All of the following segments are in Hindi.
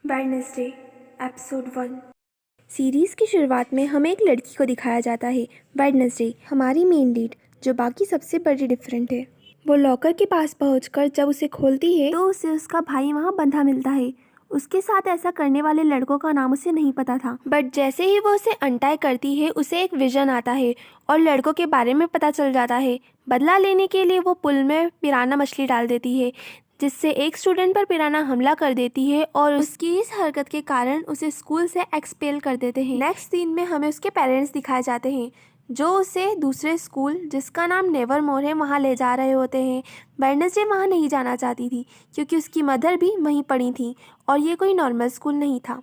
Wednesday episode 1। सीरीज़ की शुरुआत में हमें एक लड़की को दिखाया जाता है, वेडनेसडे, हमारी मेन लीड, जो बाकी सबसे बड़ी डिफरेंट है। वो लॉकर के पास पहुंचकर जब उसे खोलती है तो उसे उसका भाई वहां बंधा मिलता है। उसके साथ ऐसा करने वाले लड़कों का नाम उसे नहीं पता था, बट जैसे ही वो उसे अनटाई करती है उसे एक विजन आता है और लड़कों के बारे में पता चल जाता है। बदला लेने के लिए वो पुल में पिराना मछली डाल देती है, जिससे एक स्टूडेंट पर पिराना हमला कर देती है और उसकी इस हरकत के कारण उसे स्कूल से एक्सपेल कर देते हैं। नेक्स्ट सीन में हमें उसके पेरेंट्स दिखाए जाते हैं, जो उसे दूसरे स्कूल जिसका नाम नेवरमोर है वहाँ ले जा रहे होते हैं। वेडनेसडे वहाँ नहीं जाना चाहती थी क्योंकि उसकी मदर भी वहीं पड़ी थी और ये कोई नॉर्मल स्कूल नहीं था।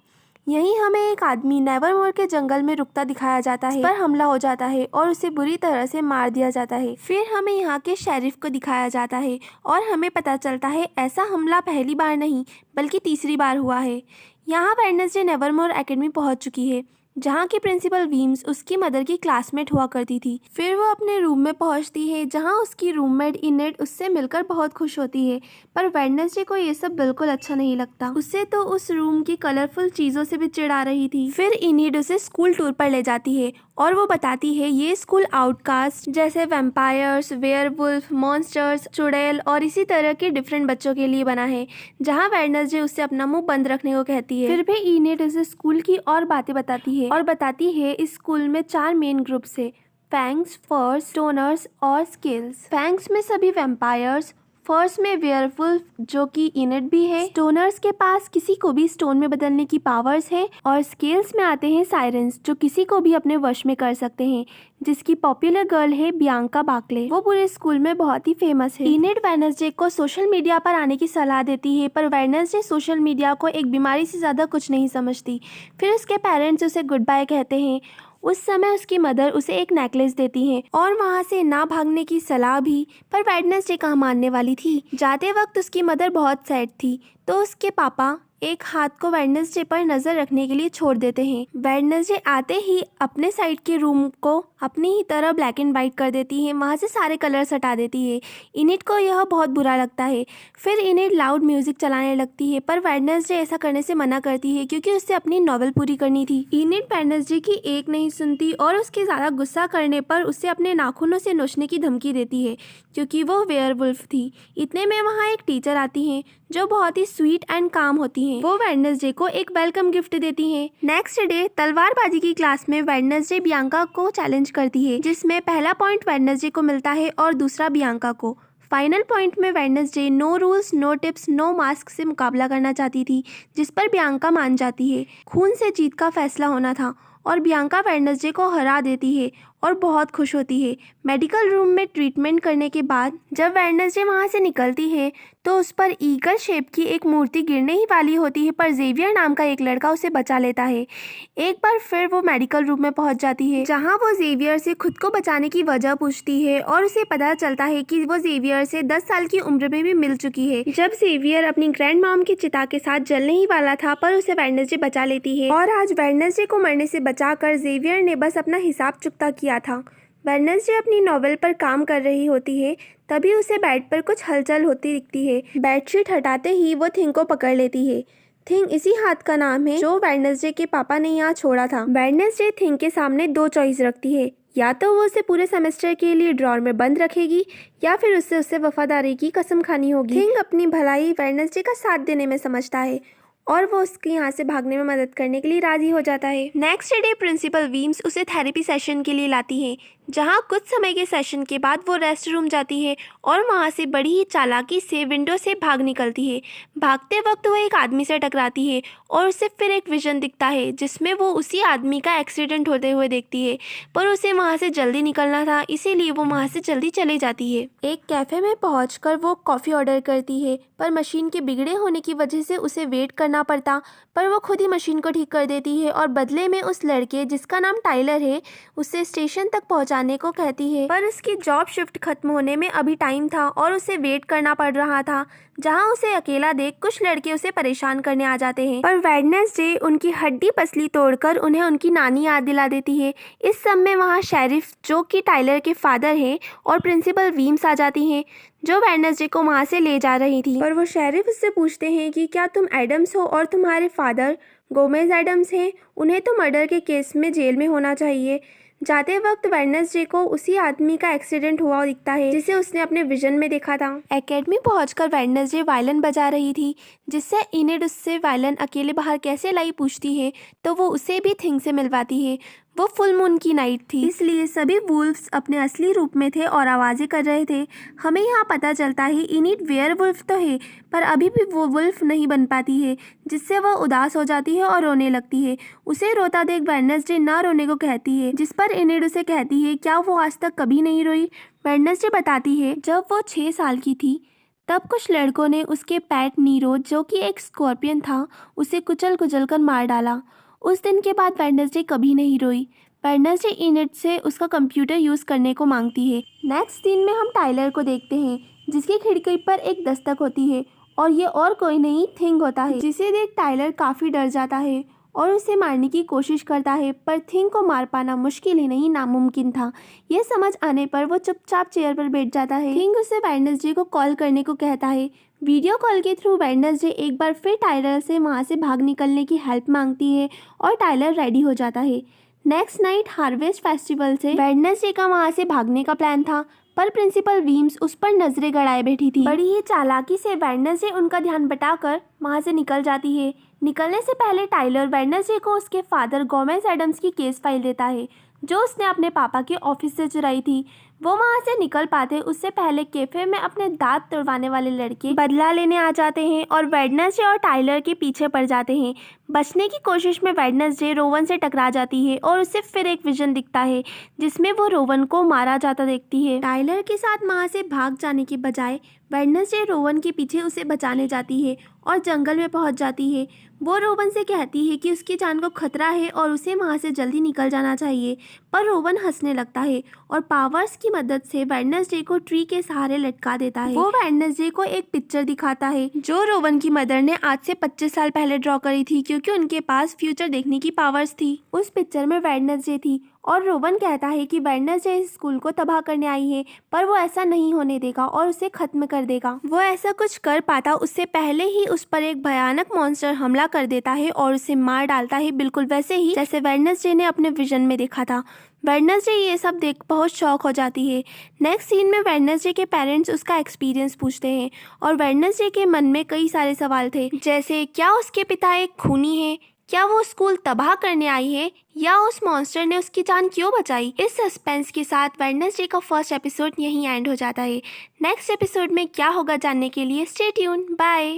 यहीं हमें एक आदमी नेवरमोर के जंगल में रुकता दिखाया जाता है, पर हमला हो जाता है और उसे बुरी तरह से मार दिया जाता है। फिर हमें यहाँ के शेरिफ को दिखाया जाता है और हमें पता चलता है ऐसा हमला पहली बार नहीं बल्कि तीसरी बार हुआ है। यहाँ वेडनेसडे नेवरमोर एकेडमी पहुँच चुकी है, जहाँ की प्रिंसिपल वीम्स उसकी मदर की क्लासमेट हुआ करती थी। फिर वो अपने रूम में पहुँचती है, जहाँ उसकी रूममेट इनेट उससे मिलकर बहुत खुश होती है, पर वेडनेसडे को ये सब बिल्कुल अच्छा नहीं लगता। उसे तो उस रूम की कलरफुल चीज़ों से भी चिढ़ा रही थी। फिर इनेट उसे स्कूल टूर पर ले जाती है और वो बताती है ये स्कूल आउटकास्ट जैसे वैम्पायर्स, वेयरवुल्फ, मॉन्स्टर्स, चुड़ैल और इसी तरह के डिफरेंट बच्चों के लिए बना है, जहाँ वेडनेसडे उससे अपना मुंह बंद रखने को कहती है। फिर भी इनेट उसे स्कूल की और बातें बताती है और बताती है इस स्कूल में 4 मेन ग्रुप्स है, फैंग्स, फर्स, स्टोनर्स और स्केल्स। फैंग्स में सभी वैम्पायर्स, फर्स्ट में वेयरवुल्फ जो कि इनेट भी है, स्टोनर्स के पास किसी को भी स्टोन में बदलने की पावर्स है और स्केल्स में आते हैं साइरेंस जो किसी को भी अपने वश में कर सकते हैं, जिसकी पॉपुलर गर्ल है बियांका बाकले। वो पूरे स्कूल में बहुत ही फेमस है। इनेट वेडनेसडे को सोशल मीडिया पर आने की सलाह देती है, पर वेडनेसडे सोशल मीडिया को एक बीमारी से ज़्यादा कुछ नहीं समझती। फिर उसके पेरेंट्स उसे गुड बाय कहते हैं। उस समय उसकी मदर उसे एक नेकलेस देती है और वहाँ से ना भागने की सलाह भी, पर वेडनेसडे कहाँ मानने वाली थी। जाते वक्त उसकी मदर बहुत सैड थी, तो उसके पापा एक हाथ को वेडनेसडे पर नजर रखने के लिए छोड़ देते हैं। वेडनेसडे आते ही अपने साइड के रूम को अपनी ही तरह ब्लैक एंड वाइट कर देती है, वहाँ से सारे कलर्स हटा देती है। इनेट को यह बहुत बुरा लगता है। फिर इनेट लाउड म्यूजिक चलाने लगती है, पर वेडनेसडे ऐसा करने से मना करती है क्योंकि उससे अपनी नॉवेल पूरी करनी थी। इनेट वेडनेसडे की एक नहीं सुनती और उसके ज़्यादा गुस्सा करने पर उसे अपने नाखूनों से नोचने की धमकी देती है क्योंकि वो वेयरवुल्फ थी। इतने में वहाँ एक टीचर आती हैं जो बहुत ही स्वीट एंड काम होती हैं। वो वेडनेसडे को एक वेलकम गिफ्ट देती हैं। नेक्स्ट डे तलवारबाजी की क्लास में वेडनेसडे बियांका को चैलेंज करती है, जिसमें पहला पॉइंट वेडनेसडे को मिलता है और दूसरा बियांका को। फाइनल पॉइंट में Wednesday no rules, no tips, no mask से मुकाबला करना चाहती थी, जिस पर बियांका मान जाती है। खून से जीत का फैसला होना था और बियांका वेडनेसडे को हरा देती है और बहुत खुश होती है। मेडिकल रूम में ट्रीटमेंट करने के बाद जब वेडनेसडे वहाँ से निकलती है तो उस पर ईगल शेप की एक मूर्ति गिरने ही वाली होती है, पर जेवियर नाम का एक लड़का उसे बचा लेता है। एक बार फिर वो मेडिकल रूम में पहुंच जाती है, जहां वो जेवियर से खुद को बचाने की वजह पूछती है और उसे पता चलता है कि वो जेवियर से 10 साल की उम्र में भी मिल चुकी है। जब जेवियर अपनी ग्रैंड मॉम की चिता के साथ जलने ही वाला था, पर उसे वेडनेसडे बचा लेती है और आज वेडनेसडे को मरने से बचाकर जेवियर ने बस अपना हिसाब चुकता किया था। वेडनेसडे अपनी नॉवेल पर काम कर रही होती है, तभी उसे बेड पर कुछ हलचल होती दिखती है। बेडशीट हटाते ही वो थिंग को पकड़ लेती है। थिंग इसी हाथ का नाम है जो वेडनेसडे के पापा ने यहाँ छोड़ा था। वेडनेसडे थिंग के सामने 2 चॉइस रखती है, या तो वो उसे पूरे सेमेस्टर के लिए ड्रॉर में बंद रखेगी या फिर उससे वफादारी की कसम खानी होगी। थिंग अपनी भलाई वेडनेसडे का साथ देने में समझता है और वो उसके यहाँ से भागने में मदद करने के लिए राजी हो जाता है। नेक्स्ट डे प्रिंसिपल वीम्स उसे थेरेपी सेशन के लिए लाती है, जहाँ कुछ समय के सेशन के बाद वो रेस्ट रूम जाती है और वहाँ से बड़ी ही चालाकी से विंडो से भाग निकलती है। भागते वक्त वो एक आदमी से टकराती है और उसे फिर एक विजन दिखता है, जिसमें वो उसी आदमी का एक्सीडेंट होते हुए देखती है, पर उसे वहाँ से जल्दी निकलना था, इसीलिए वो वहाँ से जल्दी चली जाती है। एक कैफ़े में पहुँचकर वो कॉफ़ी ऑर्डर करती है, पर मशीन के बिगड़े होने की वजह से उसे वेट करना पड़ता, पर वो खुद ही मशीन को ठीक कर देती है और बदले में उस लड़के जिसका नाम टाइलर है उसे स्टेशन तक पहुँचा जाने को कहती है, पर उसकी जॉब शिफ्ट खत्म होने में अभी टाइम था और उसे वेट करना पड़ रहा था, जहां उसे अकेला देख कुछ लड़के उसे परेशान करने आ जाते हैं। पर वेडनेसडे उनकी हड्डी पसली तोड़कर उन्हें उनकी नानी याद दिला देती है। इस समय वहां शेरिफ, जो कि टाइलर के फादर हैं, और प्रिंसिपल वीम्स आ जाती हैं, जो वेडनेसडे को वहां से ले जा रही थी। पर वो शेरिफ उससे पूछते हैं कि क्या तुम एडम्स हो और तुम्हारे फादर गोमेज एडम्स हैं, उन्हें तो मर्डर के केस में जेल में होना चाहिए। जाते वक्त वेडनेसडे को उसी आदमी का एक्सीडेंट हुआ दिखता है जिसे उसने अपने विजन में देखा था। एकेडमी पहुंचकर वेडनेसडे वायलिन बजा रही थी, जिससे इनेड उससे वायलिन अकेले बाहर कैसे लाई पूछती है, तो वो उसे भी थिंग से मिलवाती है। वो फुल मून की नाइट थी, इसलिए सभी वुल्फ्स अपने असली रूप में थे और आवाज़ें कर रहे थे। हमें यहाँ पता चलता है इनिड वेयरवुल्फ तो है, पर अभी भी वो वुल्फ नहीं बन पाती है, जिससे वह उदास हो जाती है और रोने लगती है। उसे रोता देख वेडनेसडे ना रोने को कहती है, जिस पर इनिड उसे कहती है क्या वो आज तक कभी नहीं रोई। वेडनेसडे बताती है जब वो 6 साल की थी तब कुछ लड़कों ने उसके पेट नीरो, जो कि एक स्कॉर्पियन था, उसे कुचल कुचल कर मार डाला। उस दिन के बाद वेडनेसडे कभी नहीं रोई। वेडनेसडे इनिड से उसका कंप्यूटर यूज़ करने को मांगती है। नेक्स्ट सीन में हम टाइलर को देखते हैं, जिसकी खिड़की पर एक दस्तक होती है और ये और कोई नहीं थिंग होता है, जिसे देख टाइलर काफ़ी डर जाता है और उसे मारने की कोशिश करता है, पर थिंग को मार पाना मुश्किल ही नहीं नामुमकिन था। यह समझ आने पर वो चुपचाप चेयर पर बैठ जाता है। थिंग उसे वेडनेसडे को कॉल करने को कहता है। वीडियो कॉल के थ्रू वेडनेसडे एक बार फिर टाइलर से वहाँ से भाग निकलने की हेल्प मांगती है और टाइलर रेडी हो जाता है। नेक्स्ट नाइट हार्वेस्ट फेस्टिवल से वेडनेसडे का वहाँ से भागने का प्लान था, पर प्रिंसिपल वीम्स उस पर नजरें गड़ाए बैठी थी। बड़ी ही चालाकी से वेडनेसडे उनका ध्यान बटाकर वहाँ से निकल जाती है। निकलने से पहले टाइलर वेडनेसडे को उसके फादर गोमेज एडम्स की केस फाइल देता है, जो उसने अपने पापा के ऑफिस से चुराई थी। वो वहाँ से निकल पाते उससे पहले कैफे में अपने दांत तुड़वाने वाले लड़के बदला लेने आ जाते हैं और वेडनेसडे और टाइलर के पीछे पड़ जाते हैं। बचने की कोशिश में वेडनेसडे रोवन से टकरा जाती है और उसे फिर एक विजन दिखता है, जिसमें वो रोवन को मारा जाता देखती है। टाइलर के साथ वहाँ से भाग जाने के बजाय वेडनेसडे रोवन के पीछे उसे बचाने जाती है और जंगल में पहुँच जाती है। वो रोवन से कहती है कि उसकी जान को खतरा है और उसे वहाँ से जल्दी निकल जाना चाहिए, पर रोवन हंसने लगता है और पावर्स की मदद से वेडनेसडे को ट्री के सहारे लटका देता है। वो वेडनेसडे को एक पिक्चर दिखाता है जो रोवन की मदर ने आज से 25 साल पहले ड्रॉ करी थी, क्योंकि उनके पास फ्यूचर देखने की पावर्स थी। उस पिक्चर में वेडनेसडे थी और रोवन कहता है कि वेडनेसडे इस स्कूल को तबाह करने आई है, पर वो ऐसा नहीं होने देगा और उसे खत्म कर देगा। वो ऐसा कुछ कर पाता उससे पहले ही उस पर एक भयानक मॉन्स्टर हमला कर देता है और उसे मार डालता है, बिल्कुल वैसे ही जैसे वेडनेसडे ने अपने विजन में देखा था। वेडनेसडे ये सब देख बहुत शॉक हो जाती है। नेक्स्ट सीन में वेडनेसडे के पेरेंट्स उसका एक्सपीरियंस पूछते हैं और वेडनेसडे के मन में कई सारे सवाल थे, जैसे क्या उसके पिता एक खूनी है, क्या वो स्कूल तबाह करने आई है, या उस मॉन्स्टर ने उसकी जान क्यों बचाई। इस सस्पेंस के साथ वेडनेसडे का फर्स्ट एपिसोड यहीं एंड हो जाता है। नेक्स्ट एपिसोड में क्या होगा जानने के लिए स्टे ट्यून। बाय।